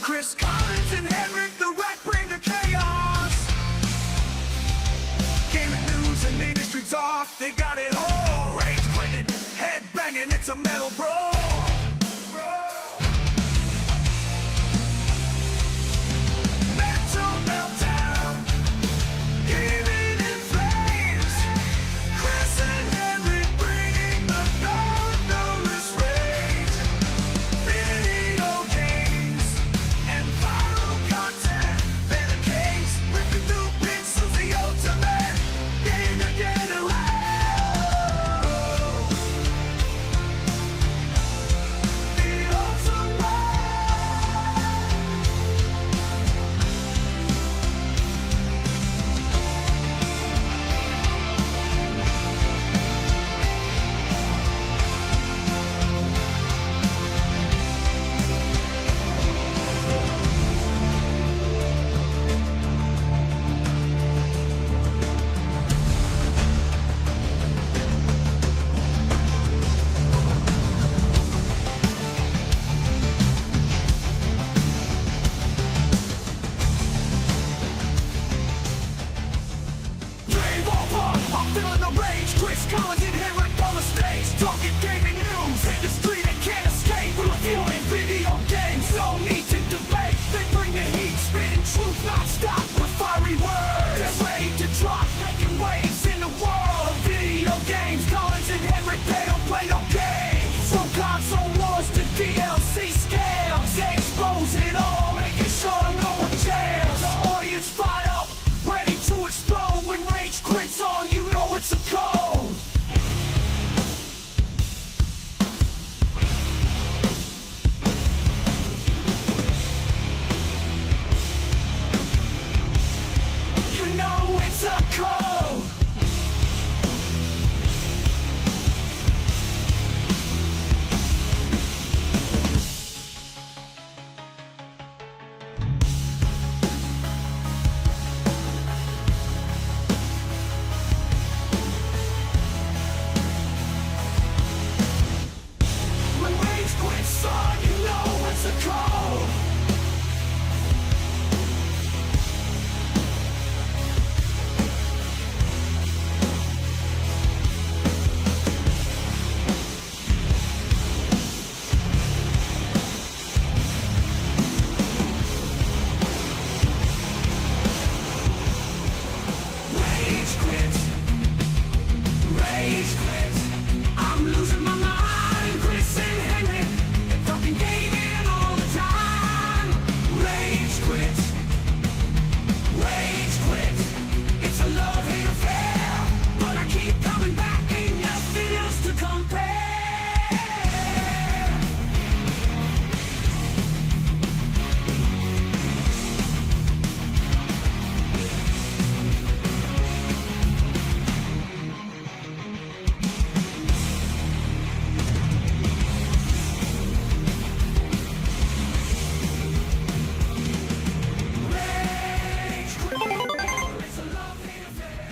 Chris Collins and HenricK, the wreck bring the chaos. Gaming news and industry talk, they got it all. Rage quitting, head banging, it's a metal brawl. Mental meltdown, gaming in flames. Chris and HenricK bringing the non-notice rage. Video games and viral content, barricades, ripping through pixels, the ultimate game to get away. The ultimate. Rave over, I'm feeling the rage. Chris Collins and HenricK on the stage, talking gaming news, industry that can't escape. We're reviewing video games, no need to debate. They bring the heat, spitting truth non-stop with fiery words. They're ready to drop, making waves in the world of video games. Collins and HenricK, they don't play no games. From console wars to DLC scales, they expose it all, making sure no one jails. The audience fired up, ready to explode. When rage quits on, you know it's a code. You know it's a code. When rage quits on, you know it's a code. Rage quit. Rage quit. I'm losing my mind. Chris and HenricK, they're talking gaming all the time. Rage quit. Rage quit. It's a love-hate affair, but I keep coming back. Ain't nothing else to compare. Rage quit. It's a love-hate affair.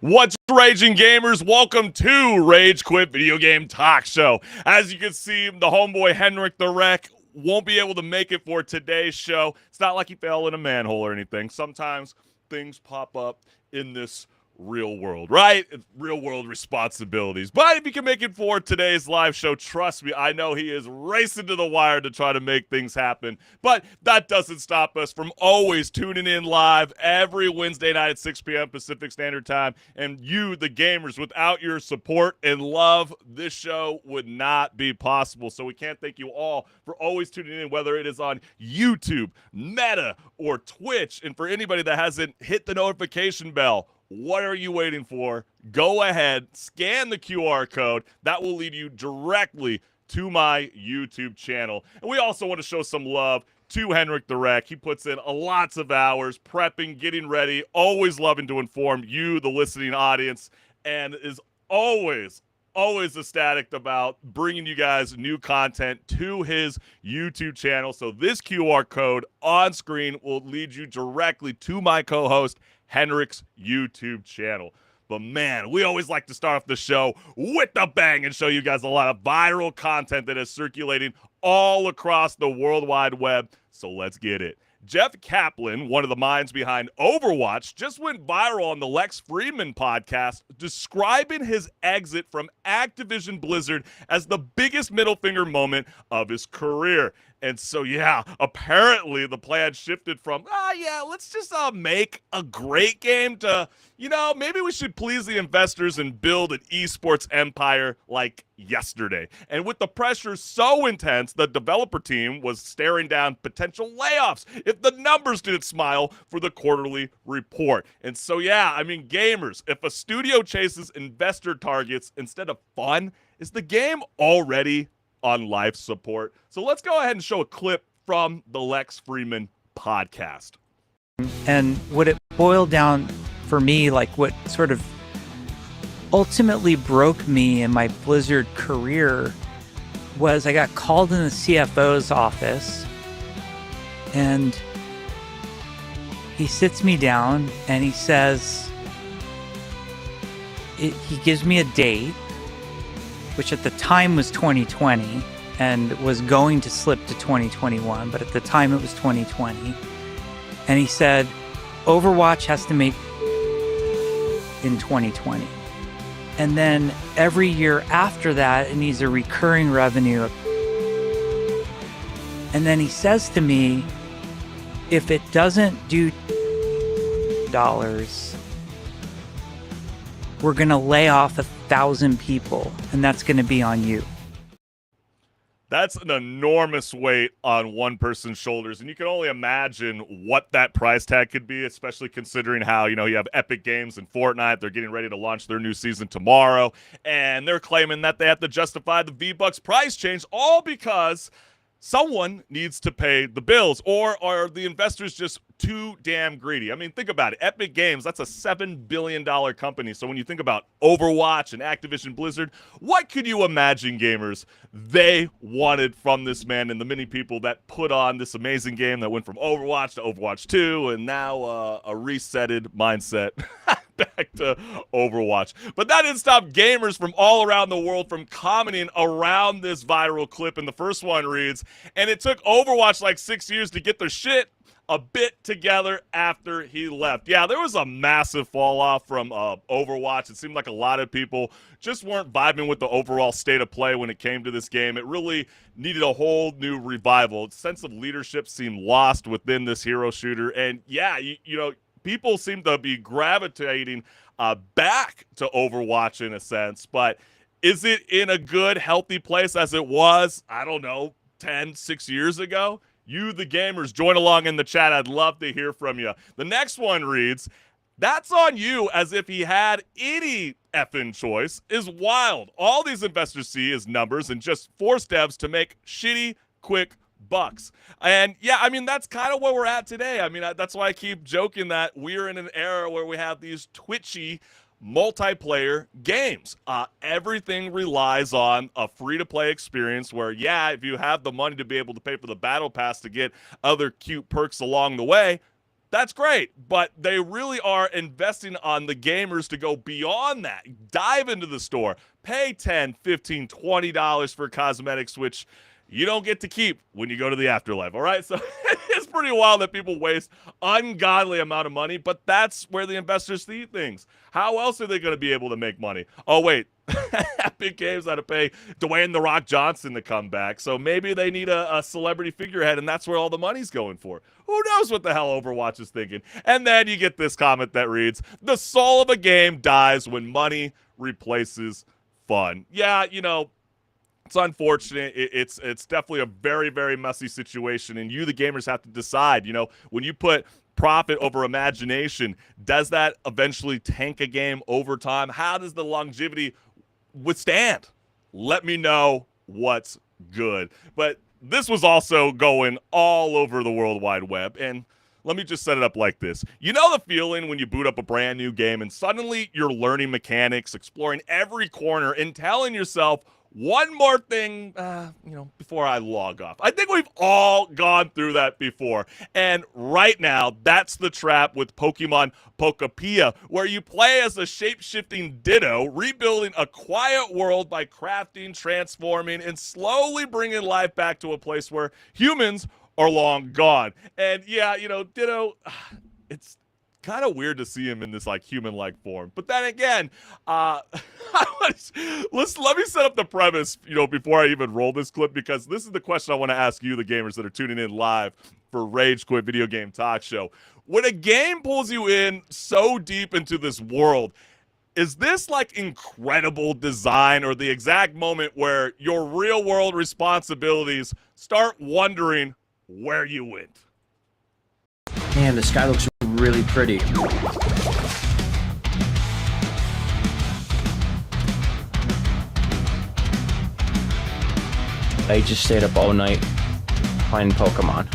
What's raging, gamers? Welcome to Rage Quit Video Game Talk Show. As you can see, the homeboy HenricK the Wreck won't be able to make it for today's show. It's not like he fell in a manhole or anything. Sometimes things pop up in this real world, right? It's real world responsibilities. But if you can make it for today's live show, trust me, I know he is racing to the wire to try to make things happen. But that doesn't stop us from always tuning in live every Wednesday night at 6 p.m. Pacific Standard Time. And you, the gamers, without your support and love, this show would not be possible. So we can't thank you all for always tuning in, whether it is on YouTube, Meta, or Twitch. And for anybody that hasn't hit the notification bell, what are you waiting for? Go ahead, scan the QR code. That will lead you directly to my YouTube channel. And we also want to show some love to HenricK the Wreck. He puts in lots of hours prepping, getting ready, always loving to inform you, the listening audience, and is always always ecstatic about bringing you guys new content to his YouTube channel. So this QR code on screen will lead you directly to my co-host HenricK's YouTube channel. But man, we always like to start off the show with a bang and show you guys a lot of viral content that is circulating all across the World Wide Web. So let's get it. Jeff Kaplan, one of the minds behind Overwatch, just went viral on the Lex Fridman podcast, describing his exit from Activision Blizzard as the biggest middle finger moment of his career. And so, yeah, apparently the plan shifted from, let's just make a great game to, maybe we should please the investors and build an esports empire like yesterday. And with the pressure so intense, the developer team was staring down potential layoffs if the numbers didn't smile for the quarterly report. And so, gamers, if a studio chases investor targets instead of fun, is the game already on life support? So let's go ahead and show a clip from the Lex Fridman podcast. And what it boiled down for me, like what sort of ultimately broke me in my Blizzard career, was I got called in the CFO's office, and he sits me down and he says, he gives me a date, which at the time was 2020 and was going to slip to 2021, but at the time it was 2020. And he said, Overwatch has to make in 2020. And then every year after that, it needs a recurring revenue. And then he says to me, if it doesn't do dollars, we're going to lay off 1,000 people, and that's going to be on you. That's an enormous weight on one person's shoulders, and you can only imagine what that price tag could be, especially considering how, you have Epic Games and Fortnite. They're getting ready to launch their new season tomorrow, and they're claiming that they have to justify the V-Bucks price change, all because someone needs to pay the bills, or are the investors just too damn greedy? I mean, think about it. Epic Games, that's a $7 billion company. So when you think about Overwatch and Activision Blizzard, what could you imagine, gamers, they wanted from this man and the many people that put on this amazing game that went from Overwatch to Overwatch 2 and now a resetted mindset back to Overwatch. But that didn't stop gamers from all around the world from commenting around this viral clip. And the first one reads, and it took Overwatch like 6 years to get their shit a bit together after he left. Yeah, there was a massive fall off from Overwatch. It seemed like a lot of people just weren't vibing with the overall state of play when it came to this game. It really needed a whole new revival. The sense of leadership seemed lost within this hero shooter. And yeah, people seem to be gravitating back to Overwatch in a sense, but is it in a good, healthy place as it was, 6 years ago? You, the gamers, join along in the chat. I'd love to hear from you. The next one reads, that's on you, as if he had any effing choice, is wild. All these investors see is numbers and just force devs to make shitty, quick bucks. And yeah, that's kind of where we're at today. That's why I keep joking that we're in an era where we have these twitchy multiplayer games. Everything relies on a free-to-play experience where, if you have the money to be able to pay for the battle pass to get other cute perks along the way, that's great. But they really are investing on the gamers to go beyond that. Dive into the store, pay $10, $15, $20 for cosmetics, which you don't get to keep when you go to the afterlife, all right? So it's pretty wild that people waste ungodly amount of money, but that's where the investors see things. How else are they going to be able to make money? Oh, wait, Epic Games had to pay Dwayne "The Rock" Johnson to come back, so maybe they need a celebrity figurehead, and that's where all the money's going for. Who knows what the hell Overwatch is thinking? And then you get this comment that reads, the soul of a game dies when money replaces fun. Yeah, it's unfortunate. It's definitely a very, very messy situation, and you, the gamers, have to decide. When you put profit over imagination, does that eventually tank a game over time? How does the longevity withstand? Let me know what's good. But this was also going all over the World Wide Web, and Let me just set it up like this. You know the feeling when you boot up a brand new game and suddenly you're learning mechanics, exploring every corner, and telling yourself, one more thing, before I log off. I think we've all gone through that before. And right now, that's the trap with Pokemon Pokopia, where you play as a shape-shifting Ditto, rebuilding a quiet world by crafting, transforming, and slowly bringing life back to a place where humans are long gone. And yeah, Ditto, it's kind of weird to see him in this like human-like form. But then again, let me set up the premise, before I even roll this clip, because this is the question I want to ask you, the gamers that are tuning in live for Rage Quit Video Game Talk Show. When a game pulls you in so deep into this world, is this like incredible design or the exact moment where your real-world responsibilities start wondering where you went? Man, the sky looks really pretty. I just stayed up all night playing Pokemon.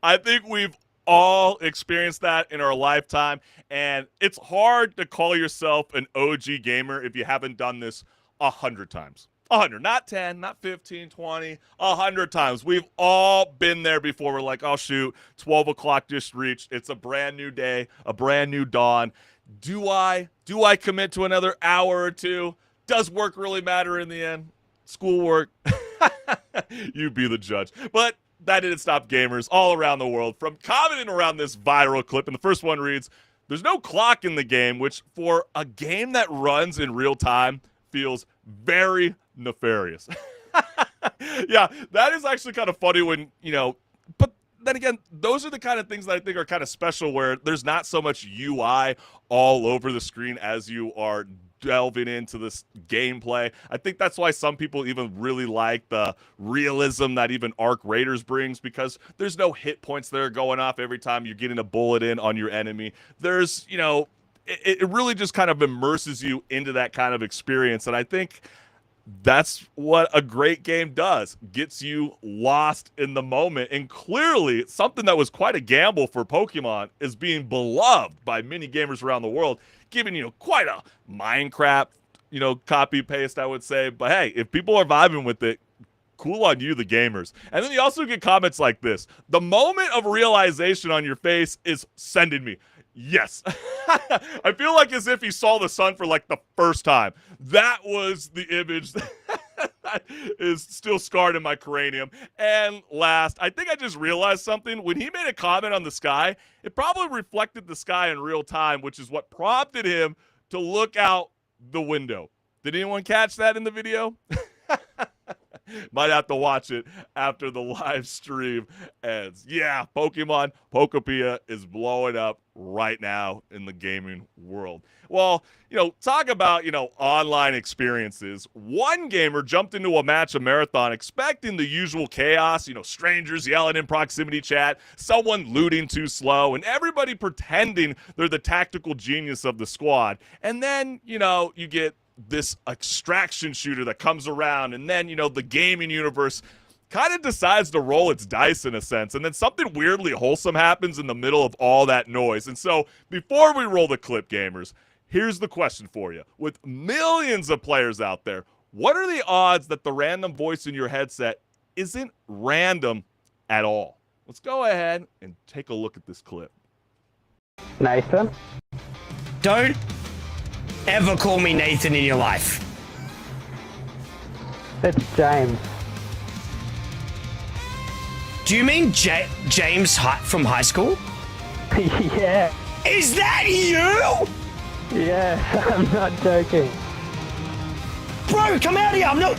I think we've all experienced that in our lifetime, and it's hard to call yourself an OG gamer if you haven't done this 100 times. 100, not 10, not 15, 20, 100 times. We've all been there before. We're like, oh, shoot, 12 o'clock just reached. It's a brand new day, a brand new dawn. Do I commit to another hour or two? Does work really matter in the end? Schoolwork? You be the judge. But that didn't stop gamers all around the world from commenting around this viral clip. And the first one reads, "There's no clock in the game," which for a game that runs in real time feels very nefarious. Yeah, that is actually kind of funny when, but then again, those are the kind of things that I think are kind of special where there's not so much UI all over the screen as you are delving into this gameplay. I think that's why some people even really like the realism that even Arc Raiders brings, because there's no hit points that are going off every time you're getting a bullet in on your enemy. There's, it really just kind of immerses you into that kind of experience. And I think that's what a great game does. Gets you lost in the moment. And clearly, something that was quite a gamble for Pokemon is being beloved by many gamers around the world, giving quite a Minecraft, copy paste, I would say. But hey, if people are vibing with it, cool on you, the gamers. And then you also get comments like this: "The moment of realization on your face is sending me." Yes. I feel like as if he saw the sun for like the first time. That was the image that is still scarred in my cranium. And last, I think I just realized something. When he made a comment on the sky, it probably reflected the sky in real time, which is what prompted him to look out the window. Did anyone catch that in the video? Might have to watch it after the live stream ends. Yeah, Pokemon Pokopia is blowing up right now in the gaming world. Well, talk about, online experiences. One gamer jumped into a match of Marathon expecting the usual chaos, strangers yelling in proximity chat, someone looting too slow, and everybody pretending they're the tactical genius of the squad. And then, you get this extraction shooter that comes around, and then the gaming universe kind of decides to roll its dice in a sense, and then something weirdly wholesome happens in the middle of all that noise. And so before we roll the clip, gamers, here's the question for you. With millions of players out there, what are the odds that the random voice in your headset isn't random at all? Let's go ahead and take a look at this clip. Nathan? Don't ever call me Nathan in your life. It's James. Do you mean James from high school? Yeah. Is that you? Yeah, I'm not joking. Bro, come out here. I'm not...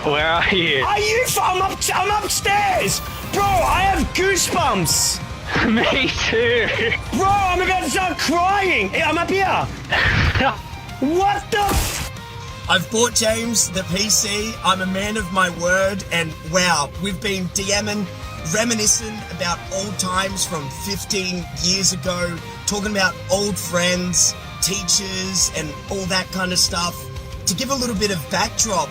Where are you? Are you... I'm upstairs. Bro, I have goosebumps. Me too. Bro, I'm about to start crying. I'm up here. What the I've bought James the PC. I'm a man of my word, and wow, we've been DMing, reminiscing about old times from 15 years ago, talking about old friends, teachers, and all that kind of stuff. To give a little bit of backdrop,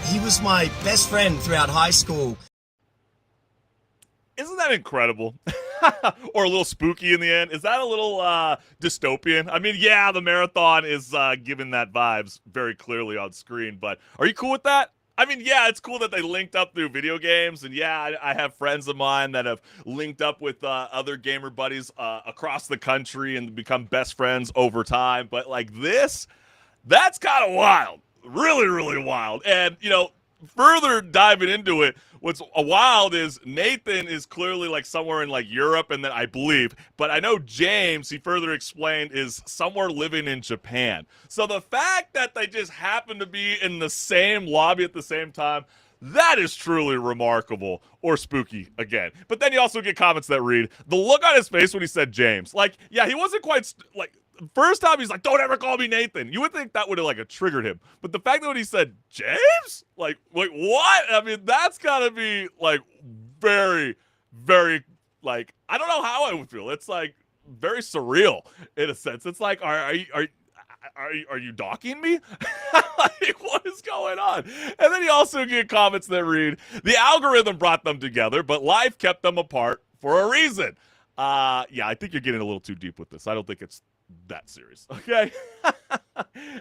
he was my best friend throughout high school. Isn't that incredible? Or a little spooky in the end? Is that a little dystopian? I mean, yeah, the marathon is giving that vibes very clearly on screen, but are you cool with that? I mean, yeah, it's cool that they linked up through video games, and yeah, I have friends of mine that have linked up with other gamer buddies across the country and become best friends over time, but like this, that's kind of wild. Really, really wild. And, you know, further diving into it, what's wild is Nathan is clearly like somewhere in like Europe, and then I believe, but I know James, he further explained, is somewhere living in Japan. So the fact that they just happen to be in the same lobby at the same time, that is truly remarkable, or spooky again. But then you also get comments that read, the look on his face when he said James, like, yeah, he wasn't quite like, first time he's like, don't ever call me Nathan. You would think that would have like triggered him. But the fact that when he said James, like what? I mean, that's gotta be like very, very like, I don't know how I would feel. It's like very surreal in a sense. It's like, are you docking me? Like, what is going on? And then you also get comments that read, the algorithm brought them together, but life kept them apart for a reason. Yeah, I think you're getting a little too deep with this. I don't think it's that serious, okay?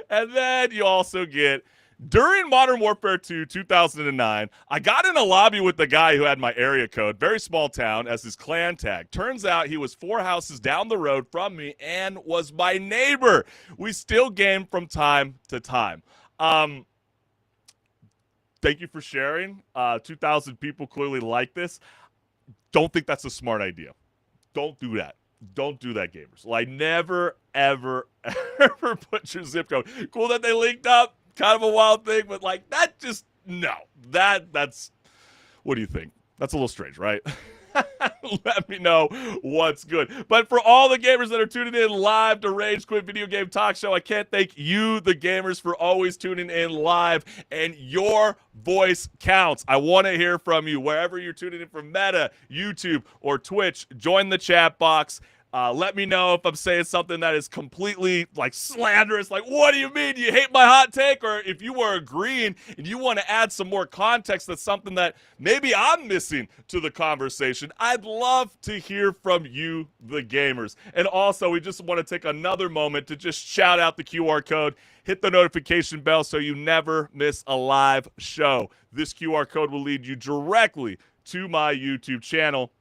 And then you also get, during Modern Warfare 2 2009, I got in a lobby with the guy who had my area code, very small town, as his clan tag. Turns out he was 4 houses down the road from me and was my neighbor. We still game from time to time. Thank you for sharing. 2,000 people clearly like this. Don't think that's a smart idea. Don't do that. Don't do that, gamers. Like, never, ever, ever put your zip code. Cool that they linked up. Kind of a wild thing, but like, that just, no. That's, what do you think? That's a little strange, right? Let me know what's good. But for all the gamers that are tuning in live to Rage Quit Video Game Talk Show, I can't thank you, the gamers, for always tuning in live, and your voice counts. I want to hear from you wherever you're tuning in from Meta, YouTube, or Twitch. Join the chat box. Let me know if I'm saying something that is completely like slanderous. Like, what do you mean? Do you hate my hot take? Or if you were agreeing and you want to add some more context, that's something that maybe I'm missing to the conversation. I'd love to hear from you, the gamers. And also, we just want to take another moment to just shout out the QR code. Hit the notification bell so you never miss a live show. This QR code will lead you directly to my YouTube channel,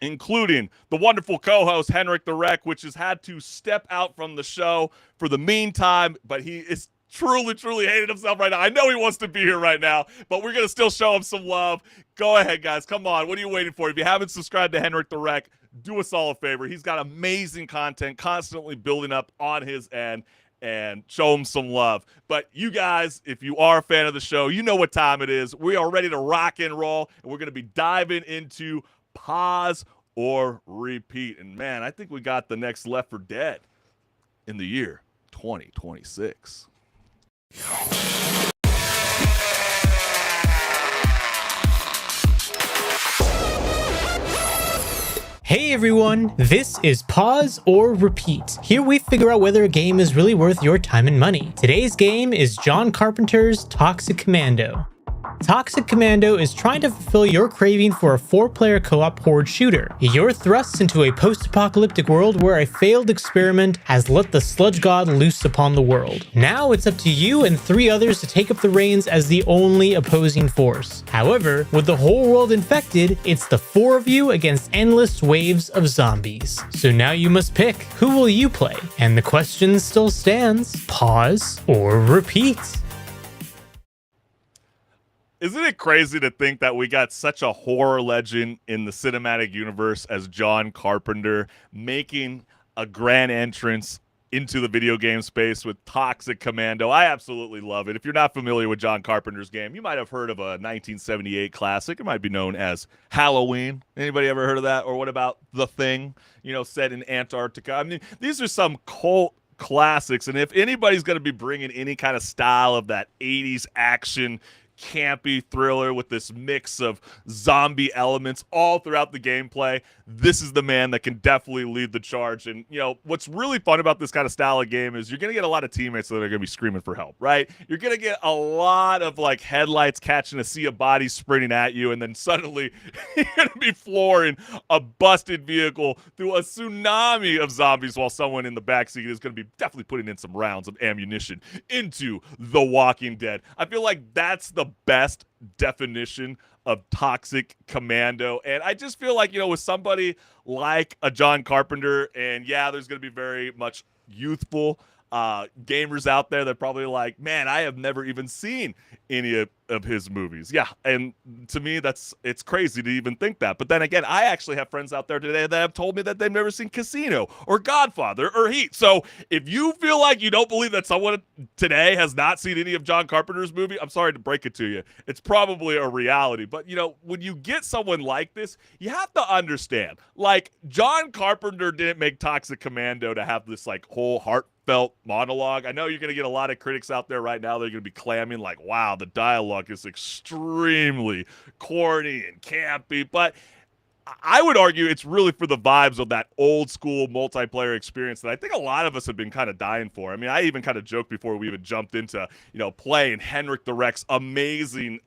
including the wonderful co-host HenricK, which has had to step out from the show for the meantime, but he is truly hating himself right now. I know he wants to be here right now, but we're going to still show him some love. Go ahead, guys. Come on. What are you waiting for? If you haven't subscribed to HenricK, do us all a favor. He's got amazing content constantly building up on his end, and show him some love. But you guys, if you are a fan of the show, you know what time it is. We are ready to rock and roll, and we're going to be diving into Pause or Repeat. And man, I think we got the next Left 4 Dead in the year 2026. Hey everyone, this is Pause or Repeat. Here we figure out whether a game is really worth your time and money. Today's game is John Carpenter's Toxic Commando. Toxic Commando is trying to fulfill your craving for a 4-player co-op horde shooter. You're thrust into a post-apocalyptic world where a failed experiment has let the sludge god loose upon the world. Now it's up to you and 3 others to take up the reins as the only opposing force. However, with the whole world infected, it's the 4 of you against endless waves of zombies. So now you must pick, who will you play? And the question still stands, pause or repeat? Isn't it crazy to think that we got such a horror legend in the cinematic universe as John Carpenter making a grand entrance into the video game space with Toxic Commando? I absolutely love it. If you're not familiar with John Carpenter's game, you might have heard of a 1978 classic. It might be known as Halloween. Anybody ever heard of that? Or what about The Thing, you know, set in Antarctica? I mean, these are some cult classics, and if anybody's going to be bringing any kind of style of that 80s action campy thriller with this mix of zombie elements all throughout the gameplay. This is the man that can definitely lead the charge. And, you know, what's really fun about this kind of style of game is you're going to get a lot of teammates that are going to be screaming for help, right? You're going to get a lot of, like, headlights catching a sea of bodies sprinting at you, and then suddenly you're going to be flooring a busted vehicle through a tsunami of zombies while someone in the backseat is going to be definitely putting in some rounds of ammunition into The Walking Dead. I feel like that's the best definition of Toxic Commando. And I just feel like, you know, with somebody like a John Carpenter, and yeah, there's going to be very much youthful gamers out there that probably like, man, I have never even seen any of his movies. Yeah, and to me, it's crazy to even think that. But then again, I actually have friends out there today that have told me that they've never seen Casino or Godfather or Heat. So if you feel like you don't believe that someone today has not seen any of John Carpenter's movie, I'm sorry to break it to you. It's probably a reality. But, you know, when you get someone like this, you have to understand, like, John Carpenter didn't make Toxic Commando to have this, like, whole heartfelt monologue. I know you're going to get a lot of critics out there right now. They're going to be clamming like, wow, the dialogue is extremely corny and campy. But I would argue it's really for the vibes of that old school multiplayer experience that I think a lot of us have been kind of dying for. I mean, I even kind of joked before we even jumped into, you know, playing HenricK the Wreck's amazing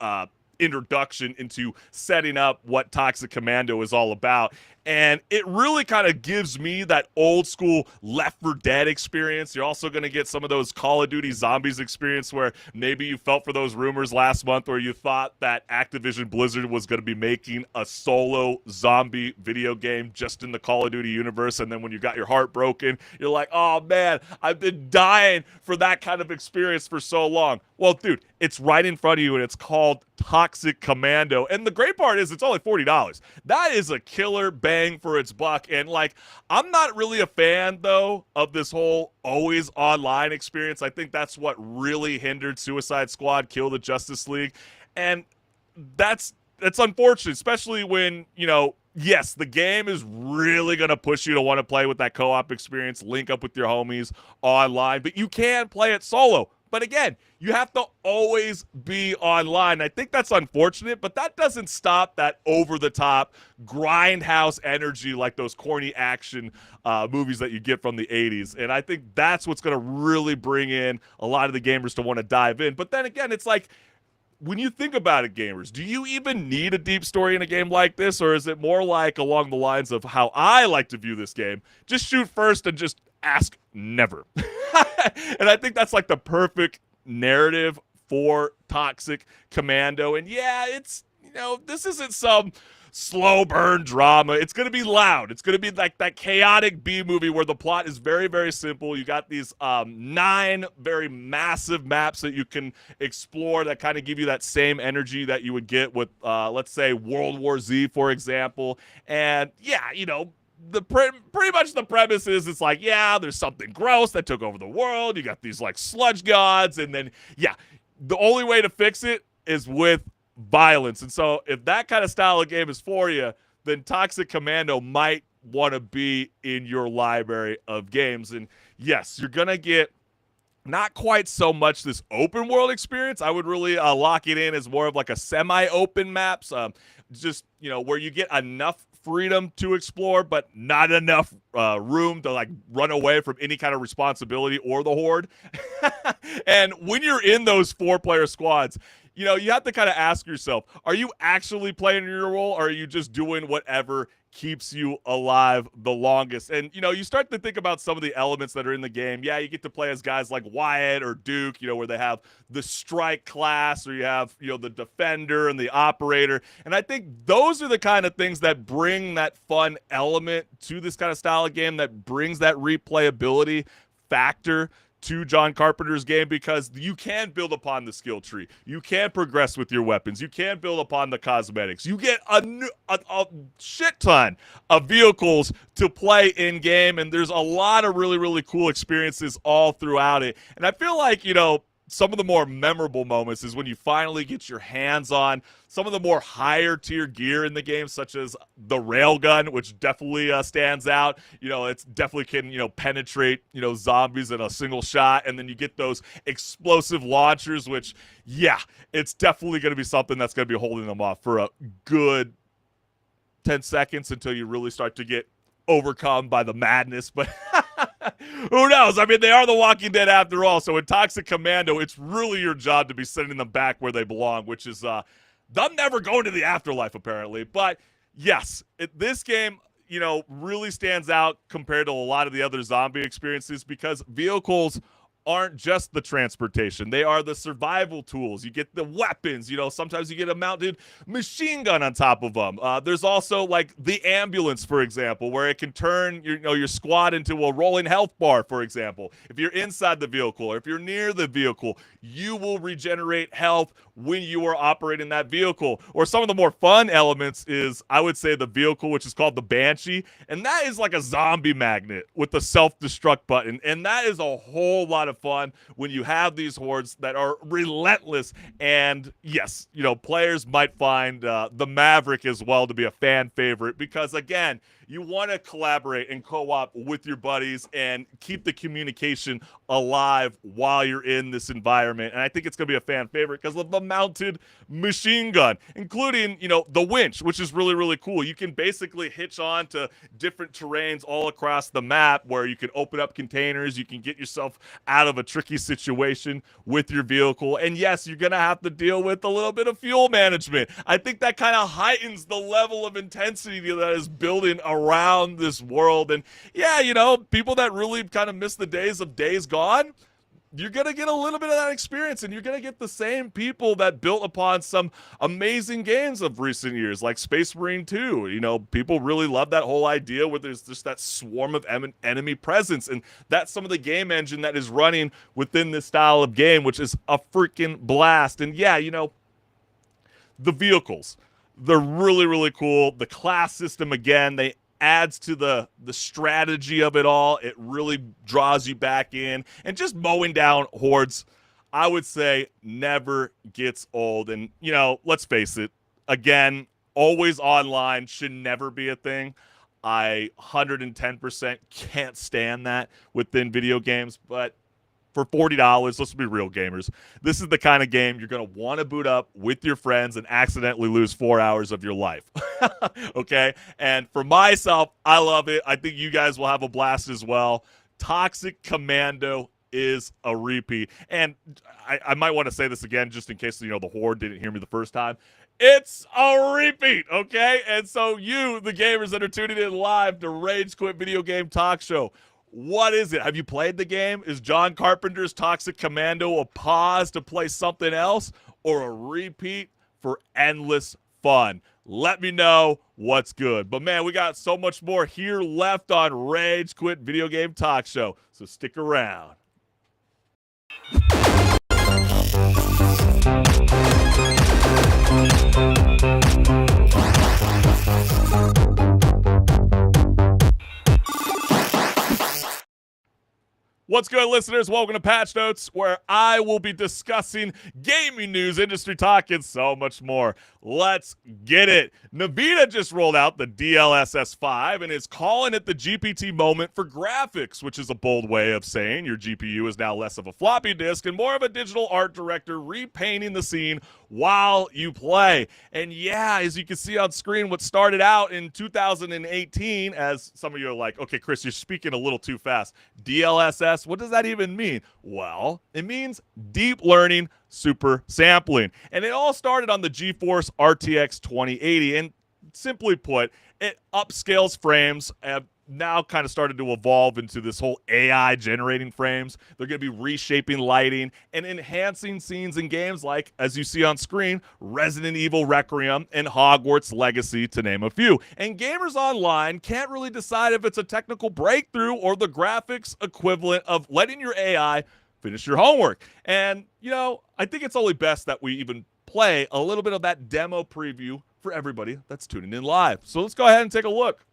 introduction into setting up what Toxic Commando is all about. And it really kind of gives me that old school Left 4 Dead experience. You're also going to get some of those Call of Duty Zombies experience where maybe you felt for those rumors last month where you thought that Activision Blizzard was going to be making a solo zombie video game just in the Call of Duty universe. And then when you got your heart broken, you're like, oh man, I've been dying for that kind of experience for so long. Well, dude, it's right in front of you, and it's called Toxic Commando. And the great part is it's only $40. That is a killer bang for its buck. And, like, I'm not really a fan, though, of this whole always online experience. I think that's what really hindered Suicide Squad, Kill the Justice League. And that's unfortunate, especially when, you know, yes, the game is really going to push you to want to play with that co-op experience, link up with your homies online, but you can play it solo. But again, you have to always be online. I think that's unfortunate, but that doesn't stop that over-the-top grindhouse energy like those corny action movies that you get from the 80s. And I think that's what's going to really bring in a lot of the gamers to want to dive in. But then again, it's like, when you think about it, gamers, do you even need a deep story in a game like this? Or is it more like along the lines of how I like to view this game? Just shoot first and just ask never. And I think that's like the perfect narrative for Toxic Commando. And yeah, it's, you know, this isn't some slow burn drama. It's going to be loud. It's going to be like that chaotic B movie where the plot is very, very simple. You got these 9 very massive maps that you can explore that kind of give you that same energy that you would get with, let's say, World War Z, for example. And yeah, you know, pretty much the premise is it's like, yeah, there's something gross that took over the world. You got these like sludge gods, and then yeah, the only way to fix it is with violence. And so if that kind of style of game is for you, then Toxic Commando might want to be in your library of games. And yes, you're gonna get not quite so much this open world experience. I would really lock it in as more of like a semi-open maps, just, you know, where you get enough freedom to explore, but not enough room to like run away from any kind of responsibility or the horde. And when you're in those 4-player squads, you know, you have to kind of ask yourself, are you actually playing your role, or are you just doing whatever keeps you alive the longest? And, you know, you start to think about some of the elements that are in the game. Yeah, you get to play as guys like Wyatt or Duke, you know, where they have the strike class, or you have, you know, the defender and the operator. And I think those are the kind of things that bring that fun element to this kind of style of game, that brings that replayability factor to John Carpenter's game, because you can build upon the skill tree. You can progress with your weapons. You can build upon the cosmetics. You get a shit ton of vehicles to play in game, and there's a lot of really, really cool experiences all throughout it. And I feel like, you know, some of the more memorable moments is when you finally get your hands on some of the more higher tier gear in the game, such as the railgun, which definitely stands out. It's definitely can, penetrate, zombies in a single shot. And then you get those explosive launchers, which, yeah, it's definitely going to be something that's going to be holding them off for a good 10 seconds until you really start to get overcome by the madness. But who knows? I mean, they are the Walking Dead after all. So in Toxic Commando, it's really your job to be sending them back where they belong, which is them never going to the afterlife, apparently. But yes, this game, really stands out compared to a lot of the other zombie experiences because vehicles aren't just the transportation. They are the survival tools. You get the weapons, sometimes you get a mounted machine gun on top of them. There's also like the ambulance, for example, where it can turn your squad into a rolling health bar, for example. If you're inside the vehicle or if you're near the vehicle, you will regenerate health when you are operating that vehicle. Or some of the more fun elements is, I would say, the vehicle, which is called the Banshee, and that is like a zombie magnet with the self-destruct button, and that is a whole lot of fun when you have these hordes that are relentless. And yes, players might find the Maverick as well to be a fan favorite because, again, you want to collaborate and co-op with your buddies and keep the communication alive while you're in this environment. And I think it's going to be a fan favorite because of the mounted machine gun, including, the winch, which is really, really cool. You can basically hitch on to different terrains all across the map where you can open up containers. You can get yourself out of a tricky situation with your vehicle. And yes, you're going to have to deal with a little bit of fuel management. I think that kind of heightens the level of intensity that is building around this world. And yeah, people that really kind of miss the days of Days Gone, you're going to get a little bit of that experience, and you're going to get the same people that built upon some amazing games of recent years, like Space Marine 2. People really love that whole idea where there's just that swarm of enemy presence, and that's some of the game engine that is running within this style of game, which is a freaking blast. And yeah, the vehicles, they're really, really cool. The class system, again, they adds to the strategy of it all. It really draws you back in, and just mowing down hordes, I would say, never gets old. And let's face it, again, always online should never be a thing. I 110% can't stand that within video games, but for $40, let's be real, gamers, this is the kind of game you're going to want to boot up with your friends and accidentally lose 4 hours of your life. Okay? And for myself, I love it. I think you guys will have a blast as well. Toxic Commando is a repeat. And I might want to say this again just in case, the horde didn't hear me the first time. It's a repeat, okay? And so you, the gamers that are tuning in live to Rage Quit Video Game Talk Show, what is it? Have you played the game? Is John Carpenter's Toxic Commando a pause to play something else or a repeat for endless fun? Let me know what's good. But man, we got so much more here left on Rage Quit Video Game Talk Show, so stick around. What's good, listeners? Welcome to Patch Notes, where I will be discussing gaming news, industry talk, and so much more. Let's get it. Nvidia just rolled out the DLSS 5 and is calling it the GPT moment for graphics, which is a bold way of saying your GPU is now less of a floppy disk and more of a digital art director repainting the scene while you play. And yeah, as you can see on screen, what started out in 2018, as some of you are like, okay, Chris, you're speaking a little too fast. DLSS, what does that even mean? Well, it means deep learning super sampling. And it all started on the GeForce RTX 2080. And simply put, it upscales frames and now kind of started to evolve into this whole AI generating frames. They're going to be reshaping lighting and enhancing scenes in games like, as you see on screen, Resident Evil Requiem and Hogwarts Legacy, to name a few. And gamers online can't really decide if it's a technical breakthrough or the graphics equivalent of letting your AI finish your homework. And, I think it's only best that we even play a little bit of that demo preview for everybody that's tuning in live. So let's go ahead and take a look.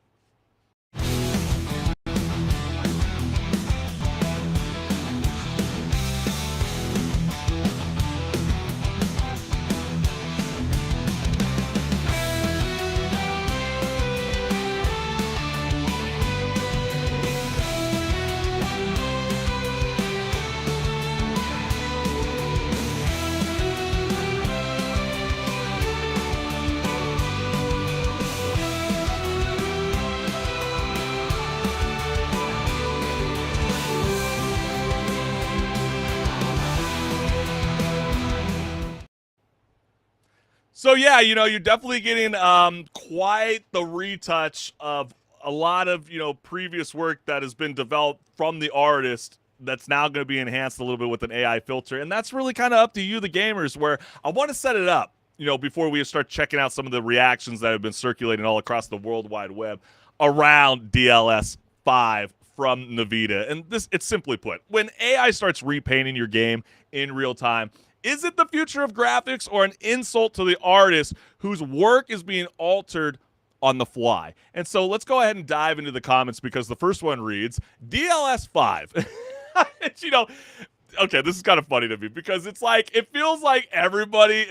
So yeah, you're definitely getting quite the retouch of a lot of previous work that has been developed from the artist that's now going to be enhanced a little bit with an AI filter, and that's really kind of up to you, the gamers. Where I want to set it up, before we start checking out some of the reactions that have been circulating all across the World Wide Web around DLS 5 from Nvidia. And it's simply put, when AI starts repainting your game in real time, is it the future of graphics or an insult to the artist whose work is being altered on the fly? And so let's go ahead and dive into the comments, because the first one reads, DLS 5. Okay, this is kind of funny to me, because it's like, it feels like everybody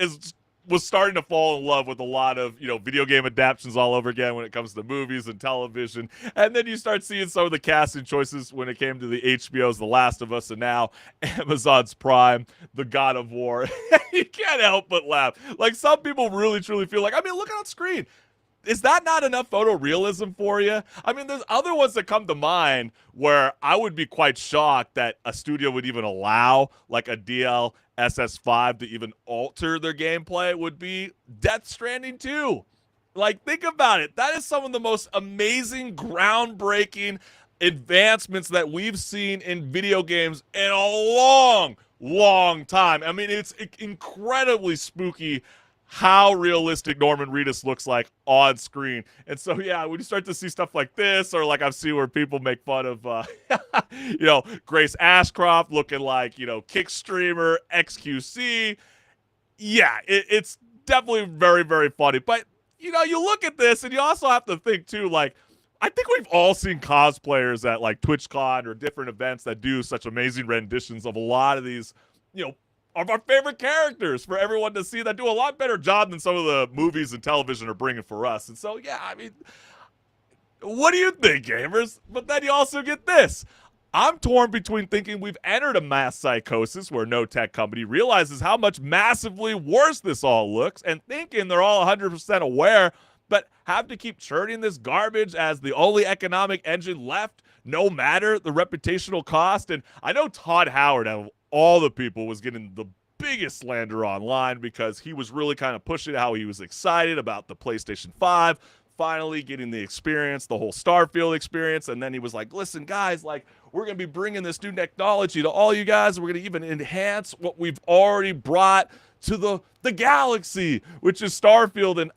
was starting to fall in love with a lot of, video game adaptations all over again when it comes to movies and television. And then you start seeing some of the casting choices when it came to the HBO's The Last of Us, and now Amazon's Prime, The God of War. You can't help but laugh. Like, some people really, truly feel like, look on screen. Is that not enough photorealism for you? There's other ones that come to mind where I would be quite shocked that a studio would even allow like a DLSS 5 to even alter their gameplay. Would be Death Stranding 2. Like, think about it. That is some of the most amazing, groundbreaking advancements that we've seen in video games in a long, long time. It's incredibly spooky how realistic Norman Reedus looks like on screen. And so, yeah, when you start to see stuff like this, or like I've seen where people make fun of, Grace Ashcroft looking like, Kick Streamer, XQC. Yeah, it's definitely very, very funny. But, you look at this and you also have to think too, like, I think we've all seen cosplayers at like TwitchCon or different events that do such amazing renditions of a lot of these, of our favorite characters for everyone to see, that do a lot better job than some of the movies and television are bringing for us. And so, yeah, what do you think, gamers? But then you also get this. I'm torn between thinking we've entered a mass psychosis where no tech company realizes how much massively worse this all looks, and thinking they're all 100% aware, but have to keep churning this garbage as the only economic engine left, no matter the reputational cost. And I know Todd Howard, out of all the people, was getting the biggest slander online because he was really kind of pushing how he was excited about the PlayStation 5 finally getting the experience, the whole Starfield experience. And then he was like, listen, guys, like, we're going to be bringing this new technology to all you guys. We're going to even enhance what we've already brought to the galaxy, which is Starfield. And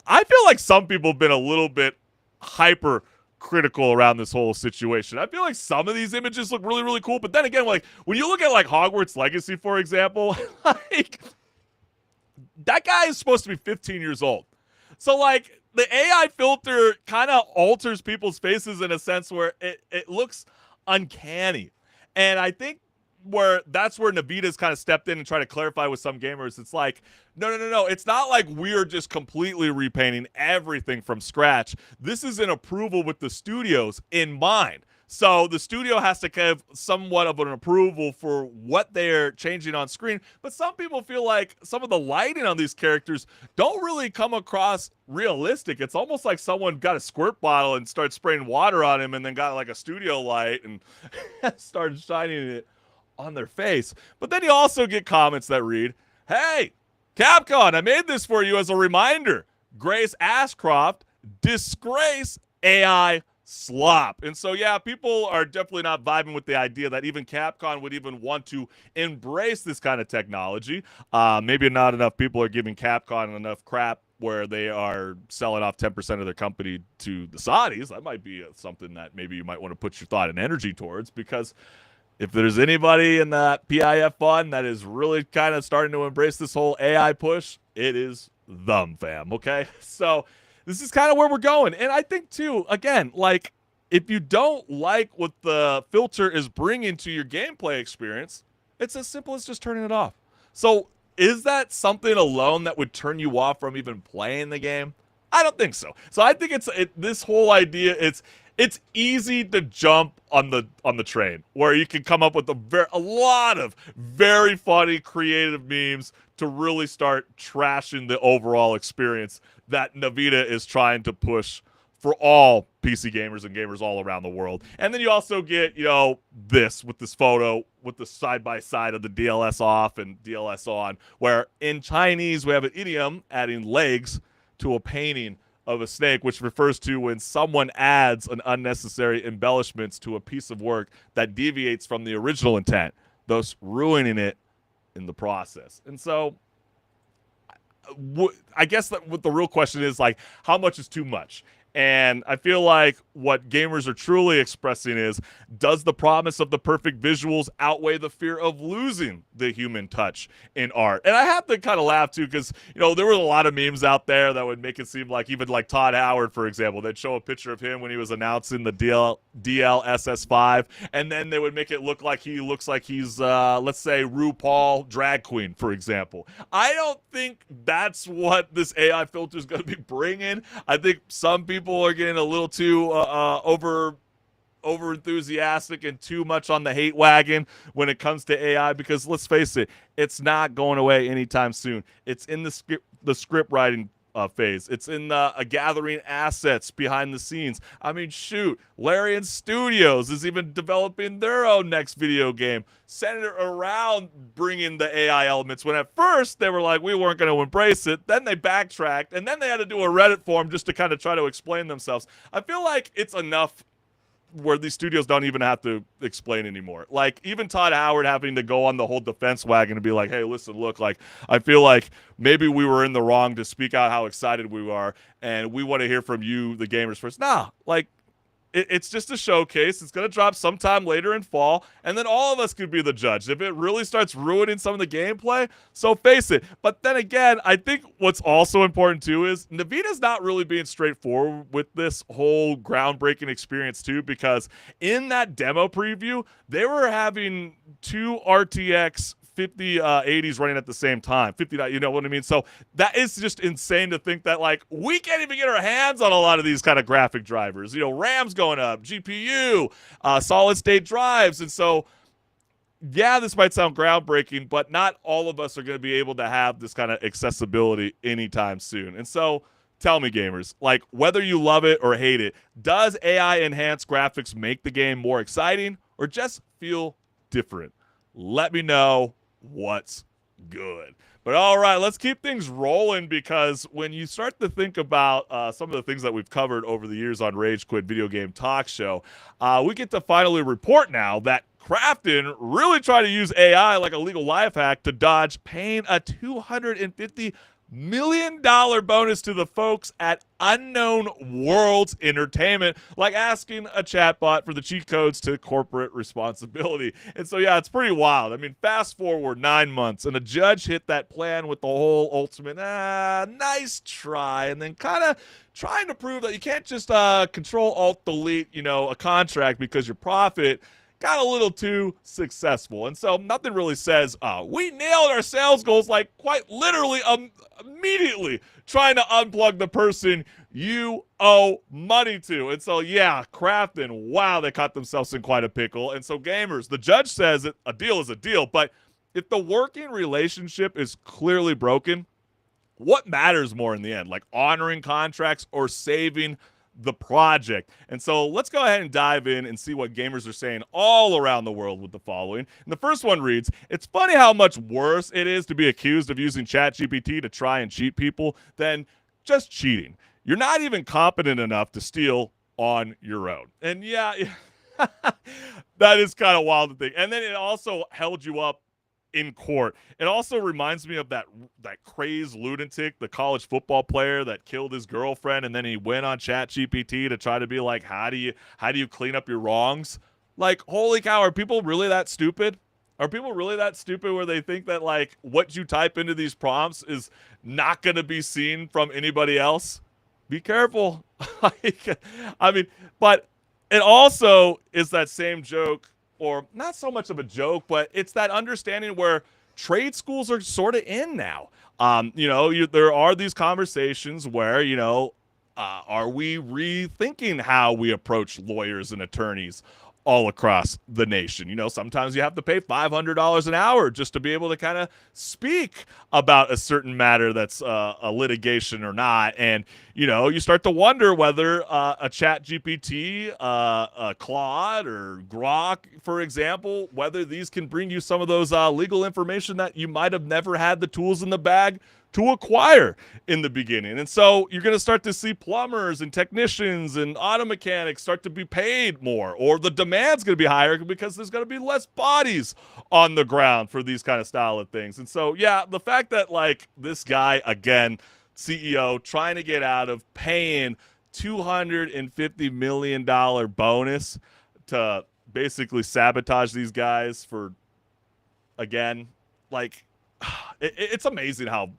I feel like some people have been a little bit hyper critical around this whole situation. I feel like some of these images look really, really cool. But then again, like, when you look at like Hogwarts Legacy, for example, like, that guy is supposed to be 15 years old. So like, the AI filter kind of alters people's faces in a sense where it looks uncanny. And I think that's where Nvidia's kind of stepped in and tried to clarify with some gamers. It's like, no. It's not like we're just completely repainting everything from scratch. This is an approval with the studios in mind. So the studio has to give somewhat of an approval for what they're changing on screen. But some people feel like some of the lighting on these characters don't really come across realistic. It's almost like someone got a squirt bottle and started spraying water on him and then got like a studio light and started shining it on their face. But then you also get comments that read, hey, Capcom, I made this for you as a reminder. Grace Ashcroft, disgrace AI slop. And so, yeah, people are definitely not vibing with the idea that even Capcom would even want to embrace this kind of technology. Maybe not enough people are giving Capcom enough crap where they are selling off 10% of their company to the Saudis. That might be something that maybe you might want to put your thought and energy towards, because if there's anybody in that PIF fund that is really kind of starting to embrace this whole AI push, it is them, fam, okay? So this is kind of where we're going. And I think, too, again, like, if you don't like what the filter is bringing to your gameplay experience, it's as simple as just turning it off. So is that something alone that would turn you off from even playing the game? I don't think so. So I think this whole idea, it's easy to jump on the train where you can come up with a lot of very funny, creative memes to really start trashing the overall experience that Nvidia is trying to push for all PC gamers and gamers all around the world. And then you also get, this with this photo with the side-by-side of the DLS off and DLS on, where in Chinese we have an idiom adding legs to a painting of a snake, which refers to when someone adds an unnecessary embellishments to a piece of work that deviates from the original intent, thus ruining it in the process. And so I guess that what the real question is, like, how much is too much? And I feel like what gamers are truly expressing is, does the promise of the perfect visuals outweigh the fear of losing the human touch in art? And I have to kind of laugh, too, because, there were a lot of memes out there that would make it seem like, even like Todd Howard, for example, they'd show a picture of him when he was announcing the DLSS 5, and then they would make it look like he looks like he's, let's say, RuPaul drag queen, for example. I don't think that's what this AI filter is going to be bringing. I think some people are getting a little too over enthusiastic and too much on the hate wagon when it comes to AI, because let's face it, it's not going away anytime soon. It's in the script writing phase. It's in gathering assets behind the scenes. I mean, shoot, Larian Studios is even developing their own next video game, centered around bringing the AI elements, when at first they were like, we weren't going to embrace it. Then they backtracked, and then they had to do a Reddit forum just to kind of try to explain themselves. I feel like it's enough where these studios don't even have to explain anymore. Like, even Todd Howard having to go on the whole defense wagon and be like, hey, listen, look, like, I feel like maybe we were in the wrong to speak out how excited we are, and we want to hear from you, the gamers, first. Nah, like, it's just a showcase. It's going to drop sometime later in fall, and then all of us could be the judge. If it really starts ruining some of the gameplay, so face it. But then again, I think what's also important too is Nvidia's not really being straightforward with this whole groundbreaking experience too, because in that demo preview, they were having two RTX 5080s running at the same time. 50, you know what I mean? So that is just insane to think that, like, we can't even get our hands on a lot of these kind of graphic drivers. RAM's going up, GPU, solid state drives. And so, yeah, this might sound groundbreaking, but not all of us are going to be able to have this kind of accessibility anytime soon. And so, tell me, gamers, like, whether you love it or hate it, does AI enhanced graphics make the game more exciting or just feel different? Let me know what's good. But all right, let's keep things rolling, because when you start to think about some of the things that we've covered over the years on Rage Quit Video Game Talk Show, we get to finally report now that Krafton really tried to use AI like a legal life hack to dodge paying a $250 million bonus to the folks at Unknown Worlds Entertainment, like asking a chatbot for the cheat codes to corporate responsibility. And so, yeah, it's pretty wild. I mean, fast forward 9 months, and a judge hit that plan with the whole ultimate, nice try, and then kind of trying to prove that you can't just Control-Alt-Delete, a contract because your profit got a little too successful. And so nothing really says, we nailed our sales goals, like quite literally immediately trying to unplug the person you owe money to. And so, yeah, Krafton, wow, they caught themselves in quite a pickle. And so, gamers, the judge says a deal is a deal, but if the working relationship is clearly broken, what matters more in the end? Like honoring contracts or saving the project? And so let's go ahead and dive in and see what gamers are saying all around the world with the following. And the first one reads, it's funny how much worse it is to be accused of using ChatGPT to try and cheat people than just cheating. You're not even competent enough to steal on your own. And yeah, that is kind of wild to think. And then it also held you up in court. It also reminds me of that crazed lunatic, the college football player that killed his girlfriend, and then he went on ChatGPT to try to be like, how do you clean up your wrongs? Like, holy cow, are people really that stupid? Are people really that stupid where they think that, like, what you type into these prompts is not going to be seen from anybody else? Be careful. I mean, but it also is that same joke, or not so much of a joke, but it's that understanding where trade schools are sort of in now. There are these conversations where, are we rethinking how we approach lawyers and attorneys? all across the nation. You know, sometimes you have to pay $500 an hour just to be able to kind of speak about a certain matter that's a litigation or not. And, you know, you start to wonder whether a Chat GPT, a Claude or Grok, for example, whether these can bring you some of those legal information that you might have never had the tools in the bag to acquire in the beginning. And so you're going to start to see plumbers and technicians and auto mechanics start to be paid more, or the demand's going to be higher because there's going to be less bodies on the ground for these kind of style of things. And so, yeah, the fact that like this guy, again, CEO, trying to get out of paying $250 million bonus to basically sabotage these guys for, again, like, it's amazing how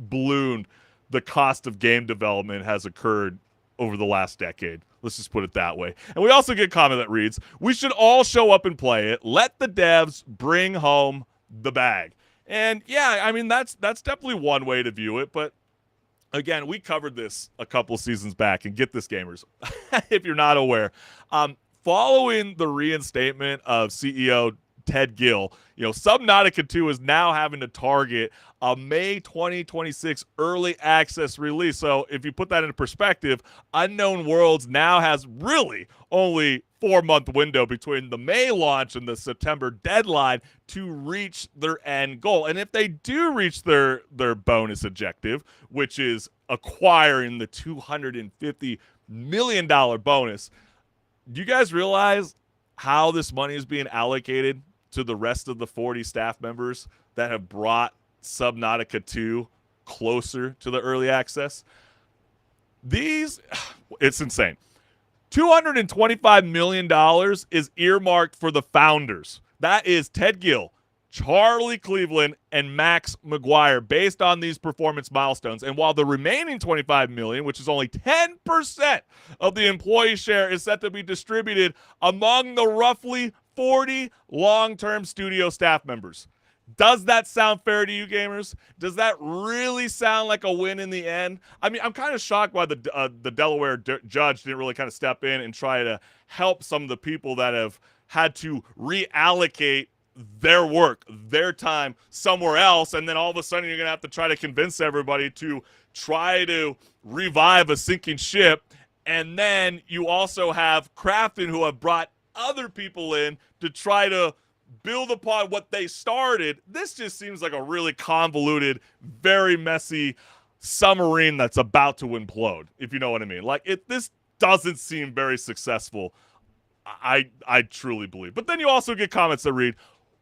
ballooned the cost of game development has occurred over the last decade. Let's just put it that way. And we also get a comment that reads, we should all show up and play it. Let the devs bring home the bag. And yeah, I mean, that's definitely one way to view it. But again, we covered this a couple seasons back, and get this, gamers, if you're not aware, following the reinstatement of CEO Ted Gill, you know, Subnautica 2 is now having to target a May 2026 early access release. So if you put that into perspective, Unknown Worlds now has really only 4-month window between the May launch and the September deadline to reach their end goal. And if they do reach their bonus objective, which is acquiring the $250 million bonus, do you guys realize how this money is being allocated to the rest of the 40 staff members that have brought Subnautica 2 closer to the early access? It's insane. $225 million is earmarked for the founders. That is Ted Gill, Charlie Cleveland, and Max McGuire, based on these performance milestones. And while the remaining $25 million, which is only 10% of the employee share, is set to be distributed among the roughly 40 long-term studio staff members. Does that sound fair to you, gamers? Does that really sound like a win in the end? I mean, I'm kind of shocked why the Delaware judge didn't really kind of step in and try to help some of the people that have had to reallocate their work, their time somewhere else, and then all of a sudden you're going to have to try to convince everybody to try to revive a sinking ship. And then you also have Krafton, who have brought other people in to try to build upon what they started. This just seems like a really convoluted, very messy submarine that's about to implode, if you know what I mean. Like, this doesn't seem very successful, I truly believe. But then you also get comments that read,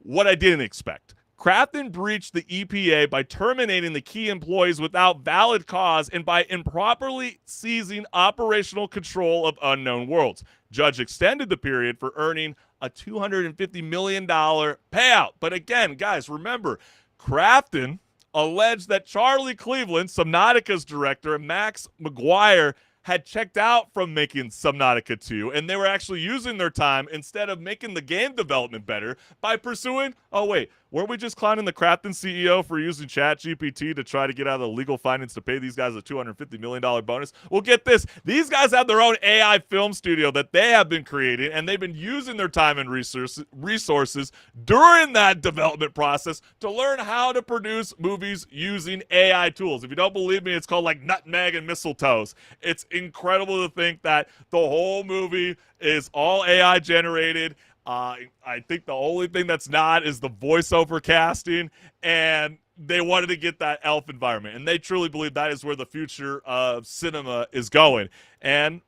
what I didn't expect. Krafton breached the EPA by terminating the key employees without valid cause and by improperly seizing operational control of Unknown Worlds. Judge extended the period for earning a $250 million payout. But again, guys, remember, Krafton alleged that Charlie Cleveland, Subnautica's director, and Max McGuire had checked out from making Subnautica 2, and they were actually using their time instead of making the game development better by pursuing, oh wait, weren't we just clowning the Krafton CEO for using ChatGPT to try to get out of the legal findings to pay these guys a $250 million bonus? Well, get this, these guys have their own AI film studio that they have been creating, and they've been using their time and resources during that development process to learn how to produce movies using AI tools. If you don't believe me, it's called like Nutmeg and Mistletoes. It's incredible to think that the whole movie is all AI generated. I think the only thing that's not is the voiceover casting, and they wanted to get that elf environment, and they truly believe that is where the future of cinema is going. And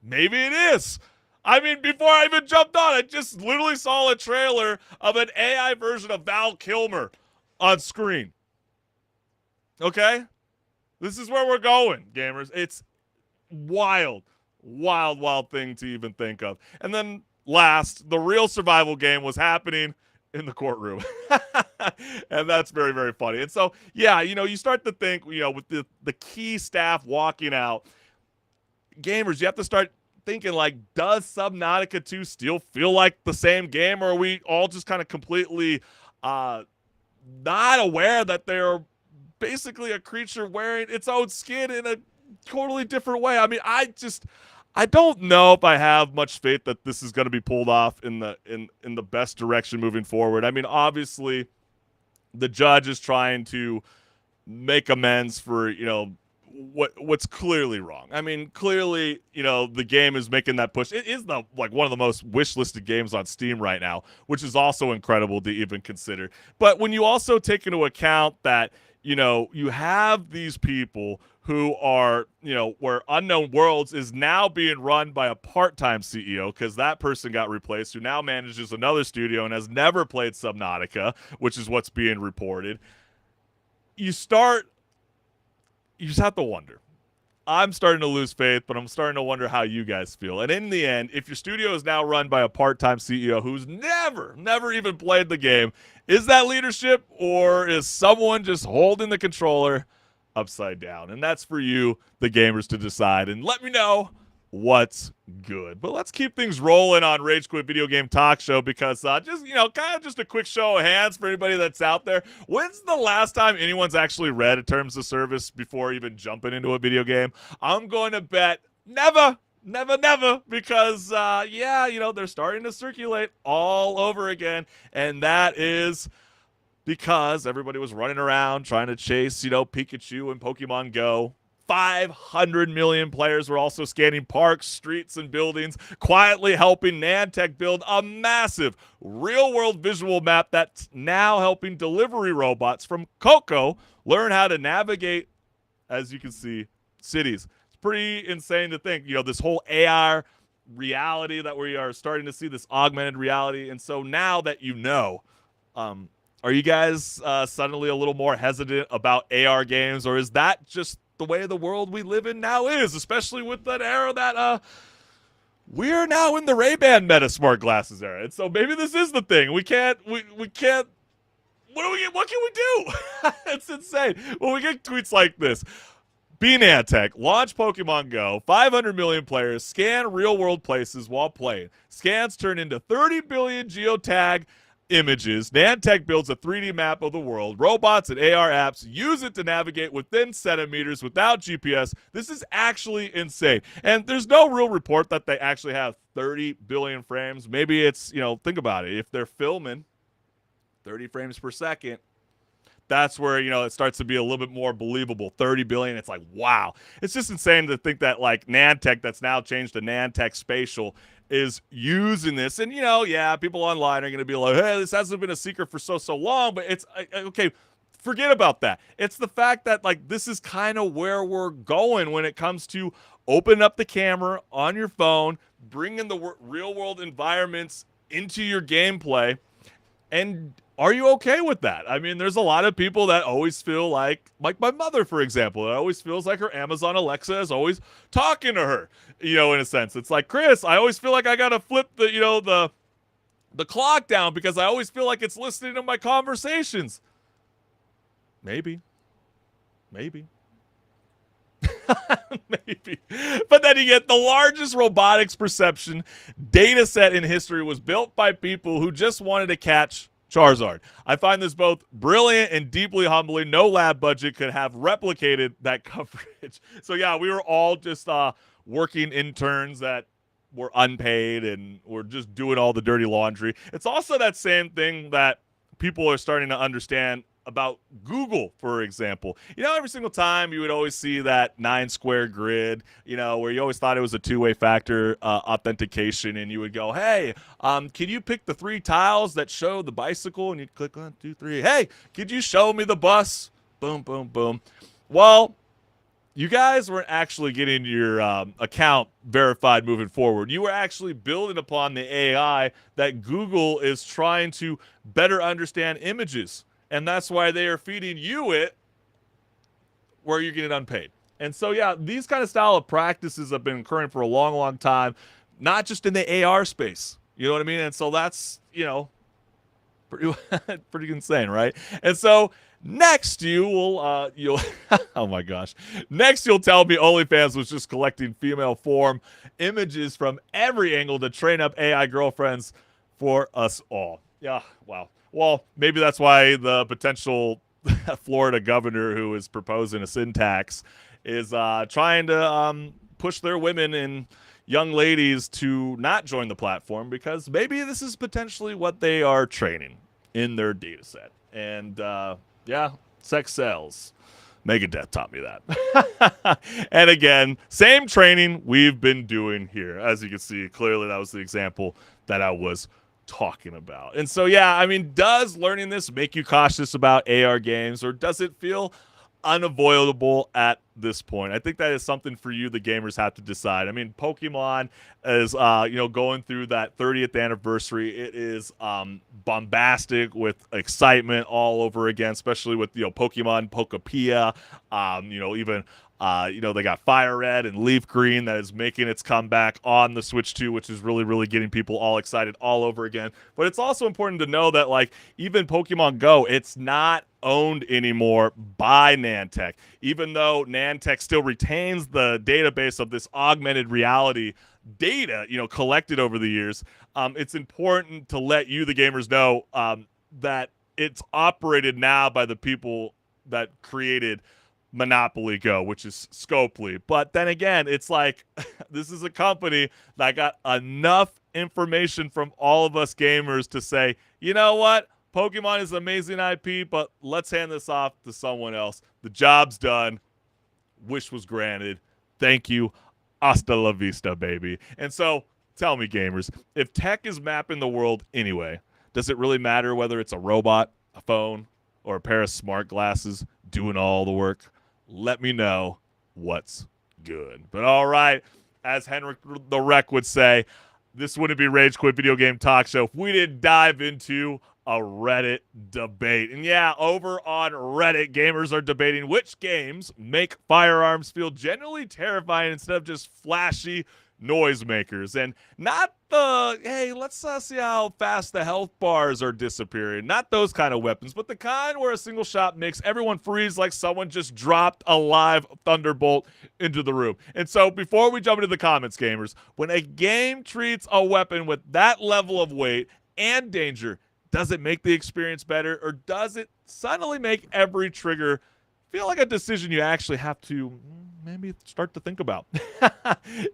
maybe it is. I mean, before I even jumped on, I just literally saw a trailer of an AI version of Val Kilmer on screen. Okay? This is where we're going, gamers. It's wild thing to even think of. And then last, the real survival game was happening in the courtroom. And that's very, very funny. And so, yeah, you know, you start to think, you know, with the key staff walking out, gamers, you have to start thinking, like, does Subnautica 2 still feel like the same game, or are we all just kind of completely not aware that they're basically a creature wearing its own skin in a totally different way? I mean, I don't know if I have much faith that this is going to be pulled off in the best direction moving forward. I mean, obviously, the judge is trying to make amends for, what's clearly wrong. I mean, clearly, the game is making that push. It is one of the most wish-listed games on Steam right now, which is also incredible to even consider. But when you also take into account that, you have these people who are, where Unknown Worlds is now being run by a part-time CEO because that person got replaced, who now manages another studio and has never played Subnautica, which is what's being reported. You just have to wonder. I'm starting to lose faith, but I'm starting to wonder how you guys feel. And in the end, if your studio is now run by a part-time CEO who's never even played the game, is that leadership, or is someone just holding the controller upside down? And that's for you, the gamers, to decide. And let me know what's good. But let's keep things rolling on Rage Quit Video Game Talk Show, because just a quick show of hands for anybody that's out there. When's the last time anyone's actually read a terms of service before even jumping into a video game? I'm going to bet never, because they're starting to circulate all over again, and that is because everybody was running around trying to chase, Pikachu and Pokemon Go. 500 million players were also scanning parks, streets, and buildings, quietly helping Niantic build a massive real-world visual map that's now helping delivery robots from Coco learn how to navigate, as you can see, cities. It's pretty insane to think, this whole AR reality that we are starting to see, this augmented reality. And so now that are you guys suddenly a little more hesitant about AR games, or is that just the way the world we live in now is, especially with that era that we're now in the Ray-Ban Meta smart glasses era? And so maybe this is the thing. We can't what can we do? It's insane. When we get tweets like this, be Niantic, launch Pokemon Go, 500 million players, scan real-world places while playing. Scans turn into 30 billion geotag images. Niantic builds a 3D map of the world. Robots and AR apps use it to navigate within centimeters without GPS. This is actually insane. And there's no real report that they actually have 30 billion frames. Maybe it's, think about it. If they're filming 30 frames per second, that's where, it starts to be a little bit more believable. 30 billion, it's like, wow. It's just insane to think that, Niantic, that's now changed to Niantic Spatial, is using this. And, people online are going to be like, hey, this hasn't been a secret for so long. But it's, okay, forget about that. It's the fact that, this is kind of where we're going when it comes to open up the camera on your phone, bringing the real-world environments into your gameplay. And are you okay with that? I mean, there's a lot of people that always feel like my mother, for example, that always feels like her Amazon Alexa is always talking to her, in a sense. It's like, Chris, I always feel like I got to flip the clock down because I always feel like it's listening to my conversations. Maybe. Maybe. But then you get the largest robotics perception data set in history was built by people who just wanted to catch Charizard. I find this both brilliant and deeply humbling. No lab budget could have replicated that coverage. So yeah, we were all just working interns that were unpaid and were just doing all the dirty laundry. It's also that same thing that people are starting to understand about Google, for example. Every single time you would always see that 9-square grid, where you always thought it was a two-way factor authentication, and you would go, hey, can you pick the 3 tiles that show the bicycle? And you'd click 1, 2, 3. Hey, could you show me the bus? Boom, boom, boom. Well, you guys weren't actually getting your account verified moving forward. You were actually building upon the AI that Google is trying to better understand images. And that's why they are feeding you it where you're getting unpaid. And so, yeah, these kind of style of practices have been occurring for a long, long time, not just in the AR space. You know what I mean? And so that's, pretty insane, right? And so next you'll oh my gosh. Next you'll tell me OnlyFans was just collecting female form images from every angle to train up AI girlfriends for us all. Yeah, wow. Well, maybe that's why the potential Florida governor who is proposing a sin tax is trying to push their women in, young ladies to not join the platform because maybe this is potentially what they are training in their data set. And yeah, sex sells. Megadeth taught me that. And again, same training we've been doing here. As you can see, clearly that was the example that I was talking about. And so, yeah, I mean, does learning this make you cautious about AR games, or does it feel unavoidable at this point? I think that is something for you, the gamers, have to decide. I mean, Pokemon is, going through that 30th anniversary. It is bombastic with excitement all over again, especially with, Pokemon Pokepia, even they got Fire Red and Leaf Green that is making its comeback on the Switch 2, which is really, really getting people all excited all over again. But it's also important to know that, like, even Pokemon Go, it's not owned anymore by Niantic. Even though Niantic still retains the database of this augmented reality data, collected over the years, it's important to let you, the gamers, know that it's operated now by the people that created Monopoly Go, which is Scopely. But then again, it's like this is a company that got enough information from all of us gamers to say, you know what? Pokemon is an amazing IP, but let's hand this off to someone else. The job's done. Wish was granted. Thank you. Hasta la vista, baby. And so tell me, gamers, if tech is mapping the world anyway, does it really matter whether it's a robot, a phone, or a pair of smart glasses doing all the work? Let me know what's good. But all right, as HenricK the Wreck would say, this wouldn't be Rage Quit Video Game Talk Show if we didn't dive into a Reddit debate. And yeah, over on Reddit, gamers are debating which games make firearms feel genuinely terrifying instead of just flashy noisemakers. And not the, hey, let's see how fast the health bars are disappearing. Not those kind of weapons, but the kind where a single shot makes everyone freeze like someone just dropped a live thunderbolt into the room. And so before we jump into the comments, gamers, when a game treats a weapon with that level of weight and danger, does it make the experience better, or does it suddenly make every trigger feel like a decision you actually have to maybe start to think about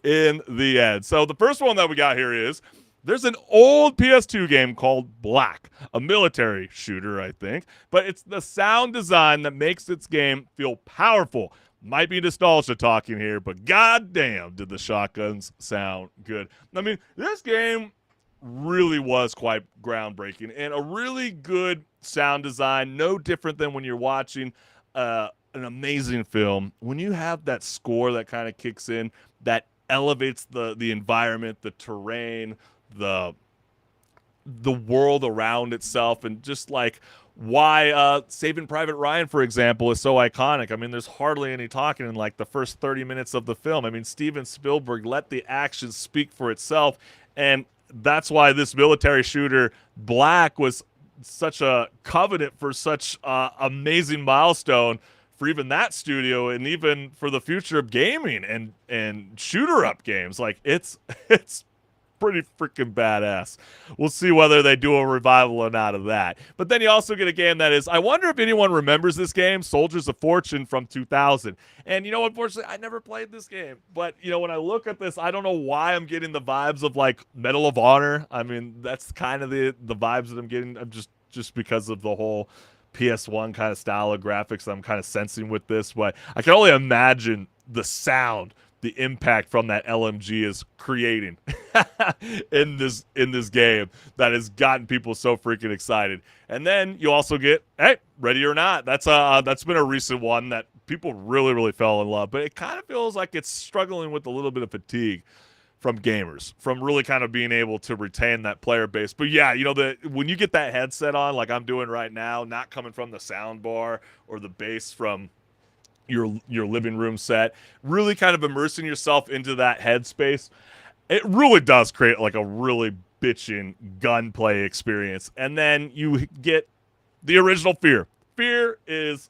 in the end? So the first one that we got here is, there's an old PS2 game called Black, a military shooter, I think, but it's the sound design that makes its game feel powerful. Might be nostalgia talking here, but goddamn, did the shotguns sound good. I mean, this game really was quite groundbreaking and a really good sound design, no different than when you're watching an amazing film. When you have that score that kind of kicks in, that elevates the environment, the terrain, the world around itself, and just like why Saving Private Ryan, for example, is so iconic. I mean, there's hardly any talking in like the first 30 minutes of the film. I mean, Steven Spielberg let the action speak for itself, and that's why this military shooter Black was such a covenant for such amazing milestone for even that studio, and even for the future of gaming and shooter up games. Like it's pretty freaking badass. We'll see whether they do a revival or not of that. But then you also get a game that is, I wonder if anyone remembers this game, Soldiers of Fortune from 2000. And unfortunately, I never played this game. But when I look at this, I don't know why I'm getting the vibes of like Medal of Honor. I mean, that's kind of the vibes that I'm getting. I'm just because of the whole PS1 kind of style of graphics I'm kind of sensing with this. But I can only imagine the sound, the impact from that LMG is creating in this game that has gotten people so freaking excited. And then you also get, hey, Ready or Not. That's been a recent one that people really, really fell in love. But it kind of feels like it's struggling with a little bit of fatigue from gamers, from really kind of being able to retain that player base. But yeah, when you get that headset on, like I'm doing right now, not coming from the sound bar or the bass from your living room set, really kind of immersing yourself into that headspace, it really does create like a really bitchin' gunplay experience. And then you get the original Fear. Fear is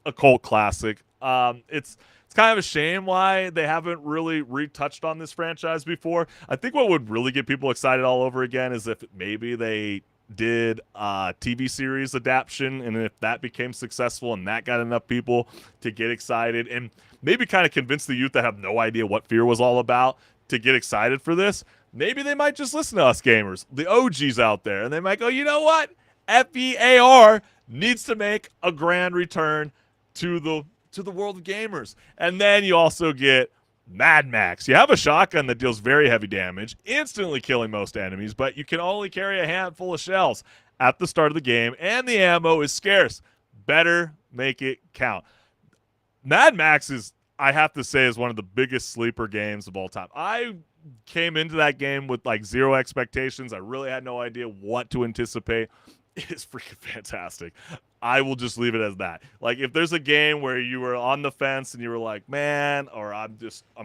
a cult classic. It's kind of a shame why they haven't really retouched on this franchise before. I think what would really get people excited all over again is if maybe they did a TV series adaptation, and if that became successful and that got enough people to get excited and maybe kind of convince the youth that have no idea what Fear was all about to get excited for this, maybe they might just listen to us gamers, the OGs out there, and they might go, you know what? FEAR needs to make a grand return to the world of gamers. And then you also get Mad Max. You have a shotgun that deals very heavy damage, instantly killing most enemies, but you can only carry a handful of shells at the start of the game, and the ammo is scarce. Better make it count. Mad Max is, I have to say, is one of the biggest sleeper games of all time. I came into that game with like zero expectations. I really had no idea what to anticipate. It is freaking fantastic. I will just leave it as that. Like, if there's a game where you were on the fence and you were like, man, or I'm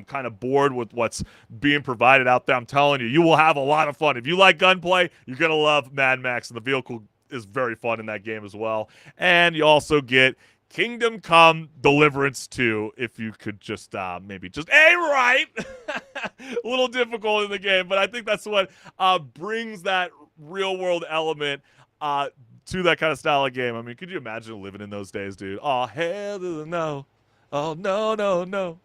kind of bored with what's being provided out there, I'm telling you, you will have a lot of fun. If you like gunplay, you're going to love Mad Max, and the vehicle is very fun in that game as well. And you also get Kingdom Come Deliverance 2, if you could just maybe just aim right. A little difficult in the game, but I think that's what brings that real-world element to that kind of style of game. I mean, could you imagine living in those days, dude? Oh, hell to the no. Oh, no, no, no.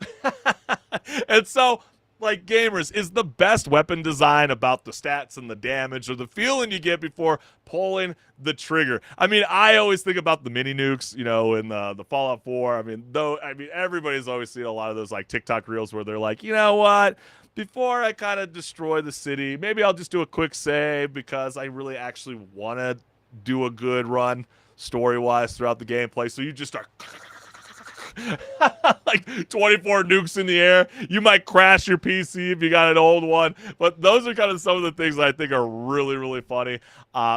And so, like, gamers, is the best weapon design about the stats and the damage or the feeling you get before pulling the trigger? I mean, I always think about the mini nukes, you know, in the Fallout 4. I mean, everybody's always seen a lot of those, like, TikTok reels where they're like, you know what? Before I kind of destroy the city, maybe I'll just do a quick save because I really actually want to do a good run story-wise throughout the gameplay. So you just start like 24 nukes in the air. You might crash your PC if you got an old one, but those are kind of some of the things that I think are really, really funny.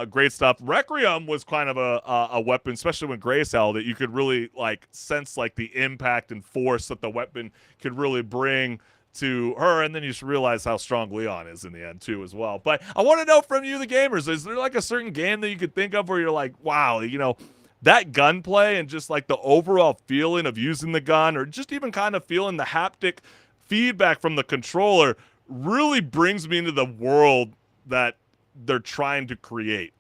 Great stuff. Requiem was kind of a weapon, especially when Grace held it. You could really like sense like the impact and force that the weapon could really bring to her, and then you should realize how strong Leon is in the end too as well. But I want to know from you, the gamers, is there like a certain game that you could think of where you're like, wow, you know, that gunplay and just like the overall feeling of using the gun, or just even kind of feeling the haptic feedback from the controller, really brings me into the world that they're trying to create?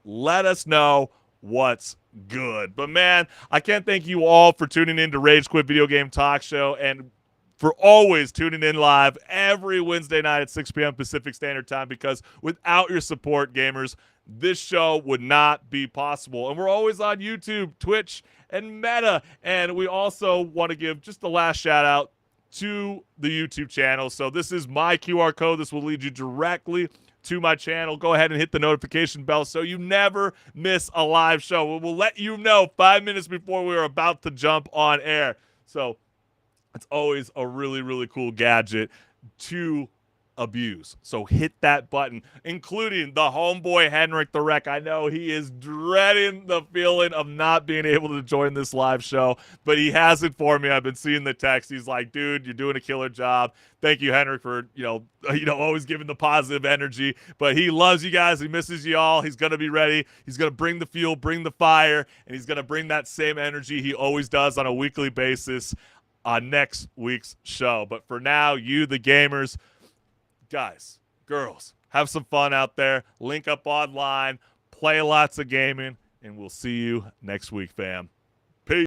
Let us know what's good. But man, I can't thank you all for tuning in to Rage Quit Video Game Talk Show, and for always tuning in live every Wednesday night at 6 p.m. Pacific Standard Time, because without your support, gamers, this show would not be possible. And we're always on YouTube, Twitch, and Meta. And we also want to give just the last shout out to the YouTube channel. So this is my QR code. This will lead you directly to my channel. Go ahead and hit the notification bell so you never miss a live show. We'll let you know 5 minutes before we are about to jump on air. So it's always a really, really cool gadget to abuse. So hit that button, including the homeboy HenricK. I know he is dreading the feeling of not being able to join this live show, but he has informed me. I've been seeing the text. He's like, dude, you're doing a killer job. Thank you, HenricK, for, you know, always giving the positive energy. But he loves you guys. He misses you all. He's going to be ready. He's going to bring the fuel, bring the fire, and he's going to bring that same energy he always does on a weekly basis on next week's show. But for now, you, the gamers, guys, girls, have some fun out there. Link up online, play lots of gaming, and we'll see you next week, fam.